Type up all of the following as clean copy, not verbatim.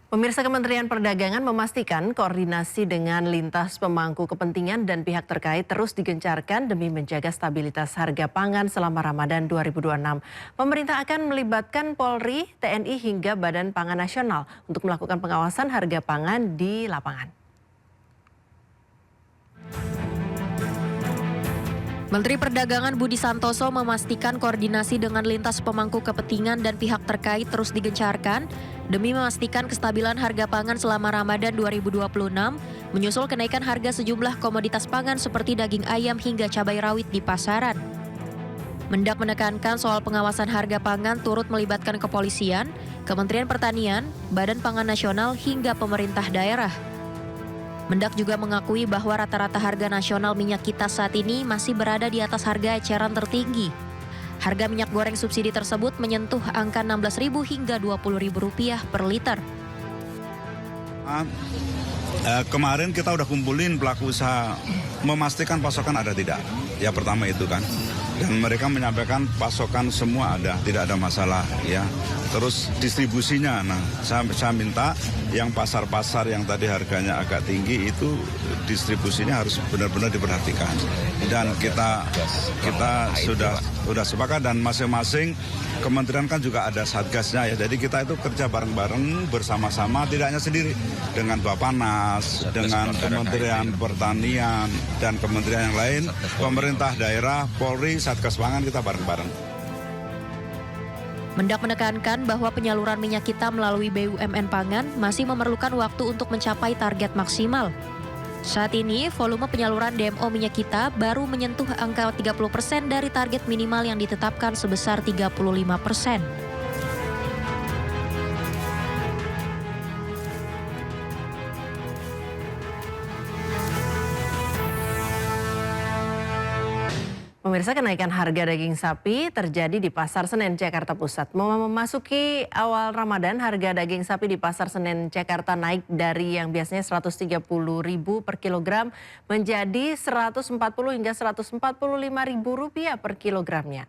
Pemirsa, Kementerian Perdagangan memastikan koordinasi dengan lintas pemangku kepentingan dan pihak terkait terus digencarkan demi menjaga stabilitas harga pangan selama Ramadan 2026. Pemerintah akan melibatkan Polri, TNI hingga Badan Pangan Nasional untuk melakukan pengawasan harga pangan di lapangan. Menteri Perdagangan Budi Santoso memastikan koordinasi dengan lintas pemangku kepentingan dan pihak terkait terus digencarkan demi memastikan kestabilan harga pangan selama Ramadan 2026, menyusul kenaikan harga sejumlah komoditas pangan seperti daging ayam hingga cabai rawit di pasaran. Mendak menekankan soal pengawasan harga pangan turut melibatkan kepolisian, Kementerian Pertanian, Badan Pangan Nasional hingga pemerintah daerah. Mendak juga mengakui bahwa rata-rata harga nasional minyak kita saat ini masih berada di atas harga eceran tertinggi. Harga minyak goreng subsidi tersebut menyentuh angka Rp16.000 hingga Rp20.000 per liter. Kemarin kita udah kumpulin pelaku usaha memastikan pasokan ada tidak. Ya pertama itu kan. Dan mereka menyampaikan pasokan semua ada, tidak ada masalah ya. Terus distribusinya, saya minta yang pasar-pasar yang tadi harganya agak tinggi itu distribusinya harus benar-benar diperhatikan. Dan kita sudah sepakat dan masing-masing kementerian kan juga ada satgasnya ya. Jadi kita itu kerja bareng-bareng bersama-sama, tidak hanya sendiri dengan Bappenas, dengan Kementerian Pertanian dan kementerian yang lain, pemerintah daerah, Polri, Satgas Pangan, kita bareng-bareng. Mendak menekankan bahwa penyaluran minyak kita melalui BUMN Pangan masih memerlukan waktu untuk mencapai target maksimal. Saat ini, volume penyaluran DMO minyak kita baru menyentuh angka 30% dari target minimal yang ditetapkan sebesar 35%. Pemirsa, kenaikan harga daging sapi terjadi di Pasar Senen, Jakarta Pusat. Memasuki awal Ramadan, harga daging sapi di Pasar Senen, Jakarta naik dari yang biasanya Rp130.000 per kilogram menjadi Rp140 hingga Rp145.000 per kilogramnya.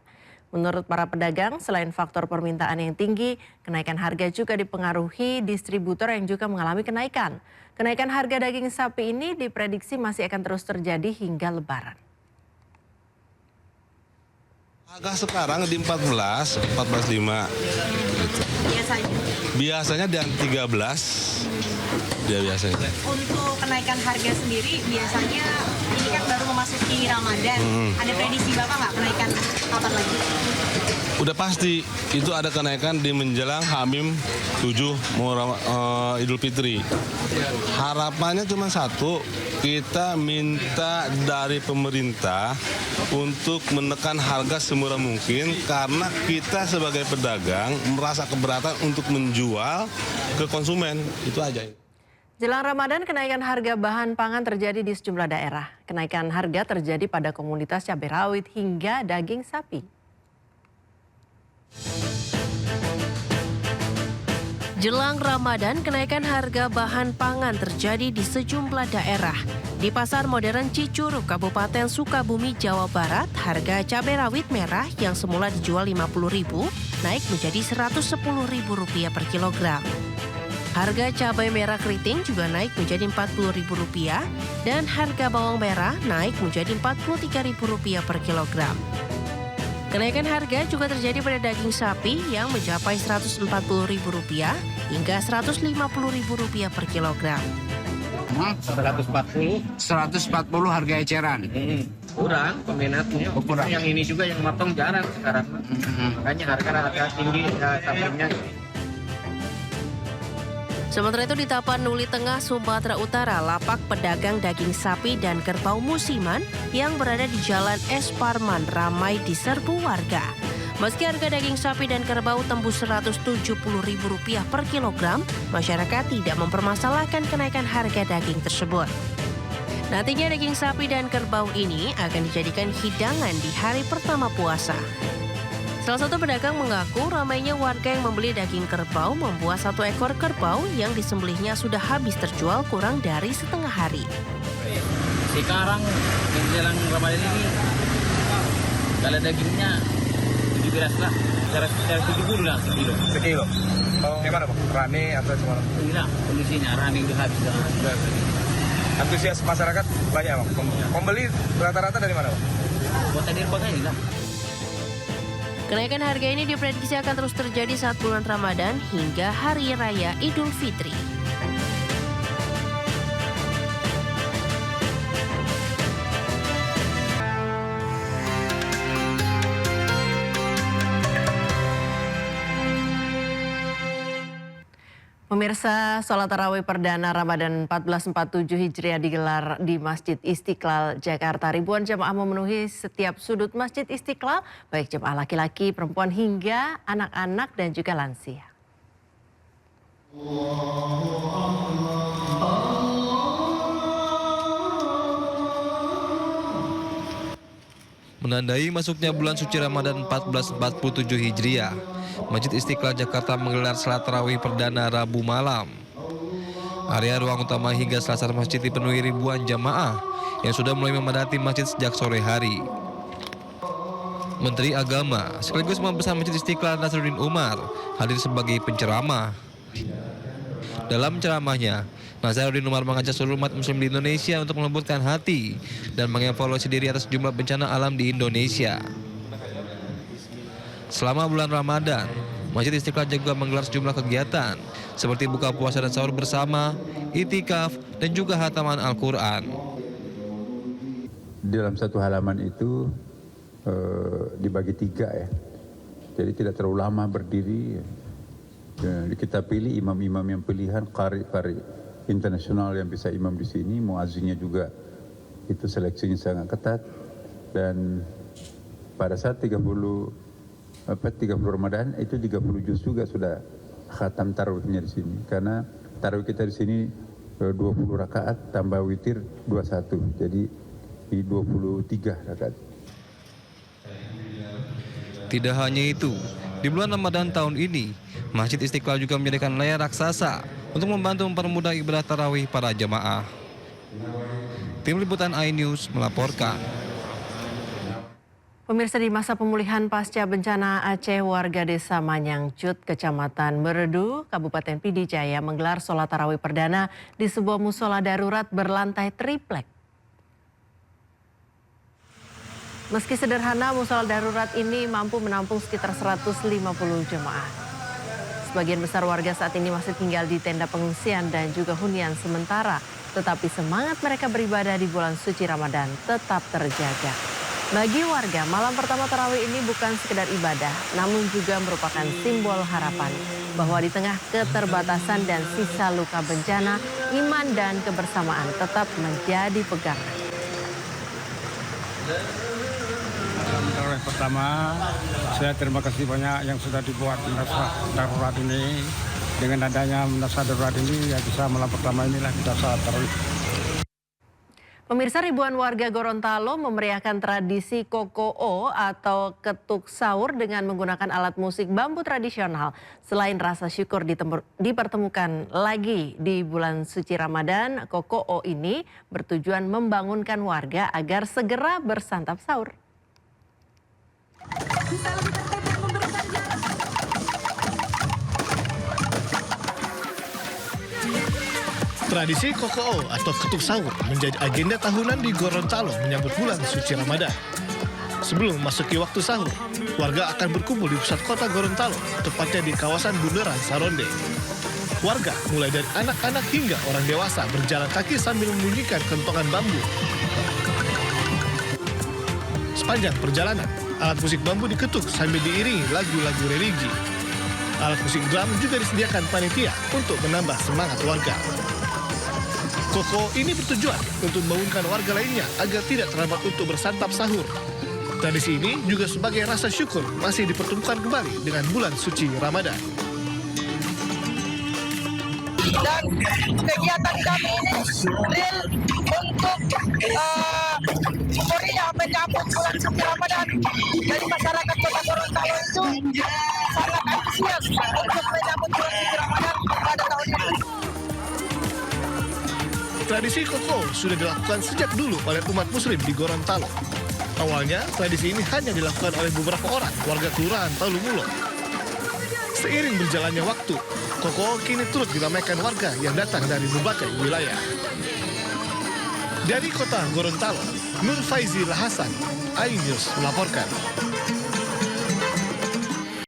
Menurut para pedagang, selain faktor permintaan yang tinggi, kenaikan harga juga dipengaruhi distributor yang juga mengalami kenaikan. Kenaikan harga daging sapi ini diprediksi masih akan terus terjadi hingga Lebaran. Harga sekarang di 14.5 gitu. Biasanya di 13 dia biasanya. Untuk kenaikan harga sendiri biasanya ini kan baru memasuki Ramadan. Ada prediksi Bapak nggak kenaikan kapan lagi? Udah pasti itu ada kenaikan di menjelang H-7 Idul Fitri. Harapannya cuma satu, kita minta dari pemerintah untuk menekan harga semurah mungkin karena kita sebagai pedagang merasa keberatan untuk menjual ke konsumen. Itu aja. Jelang Ramadan, kenaikan harga bahan pangan terjadi di sejumlah daerah. Kenaikan harga terjadi pada komoditas cabai rawit hingga daging sapi. Jelang Ramadan, kenaikan harga bahan pangan terjadi di sejumlah daerah. Di Pasar Modern Cicurug, Kabupaten Sukabumi, Jawa Barat, harga cabai rawit merah yang semula dijual Rp50.000 naik menjadi Rp110.000 per kilogram. Harga cabai merah keriting juga naik menjadi Rp40.000 dan harga bawang merah naik menjadi Rp43.000 per kilogram. Kenaikan harga juga terjadi pada daging sapi yang mencapai Rp140.000 hingga Rp150.000 per kilogram. 140 harga eceran. Kurang peminatnya. Kurang. Yang ini juga yang motong jarang sekarang. Makanya harga tinggi sapinya. Sementara itu di Tapanuli Tengah, Sumatera Utara, lapak pedagang daging sapi dan kerbau musiman yang berada di Jalan Es Parman ramai diserbu warga. Meski harga daging sapi dan kerbau tembus Rp170.000 per kilogram, masyarakat tidak mempermasalahkan kenaikan harga daging tersebut. Nantinya daging sapi dan kerbau ini akan dijadikan hidangan di hari pertama puasa. Salah satu pedagang mengaku ramainya warga yang membeli daging kerbau membuat satu ekor kerbau yang disembelihnya sudah habis terjual kurang dari setengah hari. Sekarang menjelang Ramadan ini kalau dagingnya 17 lah, 170 lah sekilo. Gimana Bang? Rame atau gimana? Inilah kondisinya running udah habis. Antusias masyarakat banyak Bang. Pembeli rata-rata dari mana Bang? Kota Depok inilah. Kenaikan harga ini diprediksi akan terus terjadi saat bulan Ramadan hingga Hari Raya Idul Fitri. Pemirsa, sholat tarawih perdana Ramadan 1447 Hijriah digelar di Masjid Istiqlal, Jakarta. Ribuan jemaah memenuhi setiap sudut Masjid Istiqlal, baik jemaah laki-laki, perempuan hingga anak-anak dan juga lansia. Menandai masuknya bulan suci Ramadan 1447 Hijriah, Masjid Istiqlal Jakarta menggelar salat tarawih perdana Rabu malam. Area ruang utama hingga selasar masjid dipenuhi ribuan jamaah yang sudah mulai memadati masjid sejak sore hari. Menteri Agama sekaligus Imam Besar Masjid Istiqlal Nasruddin Umar hadir sebagai penceramah. Dalam ceramahnya, Nasruddin Umar mengajak seluruh umat muslim di Indonesia untuk melembutkan hati dan mengevaluasi diri atas jumlah bencana alam di Indonesia. Selama bulan Ramadan, Masjid Istiqlal juga menggelar sejumlah kegiatan seperti buka puasa dan sahur bersama, itikaf, dan juga khataman Al-Quran. Dalam satu halaman itu dibagi 3 ya, jadi tidak terlalu lama berdiri. Kita pilih imam-imam yang pilihan, qari-qari internasional yang bisa imam di sini, muazzinnya juga itu seleksinya sangat ketat. Dan pada saat 30 Ramadan itu 30 juz juga sudah khatam tarawihnya di sini, karena tarawih kita di sini 20 rakaat tambah witir 21, jadi di 23 rakaat. Tidak hanya itu, di bulan Ramadan tahun ini, Masjid Istiqlal juga menyediakan layar raksasa untuk membantu mempermudah ibadah tarawih para jemaah. Tim Liputan iNews melaporkan. Pemirsa, di masa pemulihan pasca bencana Aceh, warga desa Manyangcut, Kecamatan Meredu, Kabupaten Pidijaya menggelar sholat tarawih perdana di sebuah musola darurat berlantai triplek. Meski sederhana, musola darurat ini mampu menampung sekitar 150 jemaah. Sebagian besar warga saat ini masih tinggal di tenda pengungsian dan juga hunian sementara, tetapi semangat mereka beribadah di bulan suci Ramadan tetap terjaga. Bagi warga, malam pertama tarawih ini bukan sekedar ibadah, namun juga merupakan simbol harapan bahwa di tengah keterbatasan dan sisa luka bencana, iman dan kebersamaan tetap menjadi pegangan. Tarawih pertama, saya terima kasih banyak yang sudah dibuat madrasah darurat ini. Dengan adanya madrasah darurat ini, ya bisa malam pertama inilah kita salat tarawih. Pemirsa, ribuan warga Gorontalo memeriahkan tradisi kokoo atau ketuk sahur dengan menggunakan alat musik bambu tradisional. Selain rasa syukur dipertemukan lagi di bulan suci Ramadan, kokoo ini bertujuan membangunkan warga agar segera bersantap sahur. Tradisi kokoo atau ketuk sahur menjadi agenda tahunan di Gorontalo menyambut bulan suci Ramadan. Sebelum memasuki waktu sahur, warga akan berkumpul di pusat kota Gorontalo, tepatnya di kawasan Bundaran Saronde. Warga, mulai dari anak-anak hingga orang dewasa, berjalan kaki sambil membunyikan kentongan bambu. Sepanjang perjalanan, alat musik bambu diketuk sambil diiringi lagu-lagu religi. Alat musik drum juga disediakan panitia untuk menambah semangat warga. Koko ini bertujuan untuk membangunkan warga lainnya agar tidak terlambat untuk bersantap sahur. Tradisi ini juga sebagai rasa syukur masih dipertemukan kembali dengan bulan suci Ramadan. Dan kegiatan kami ini real untuk euforia menyambut bulan suci Ramadan. Jadi masyarakat Kota Gorontalo itu sangat antusias untuk menyambut bulan suci Ramadan pada tahun ini. Tradisi koko sudah dilakukan sejak dulu oleh umat muslim di Gorontalo. Awalnya, tradisi ini hanya dilakukan oleh beberapa orang warga Kelurahan Talumulo. Seiring berjalannya waktu, Koko kini turut diramaikan warga yang datang dari berbagai wilayah. Dari kota Gorontalo, Nur Faizi Lahasan, iNews melaporkan.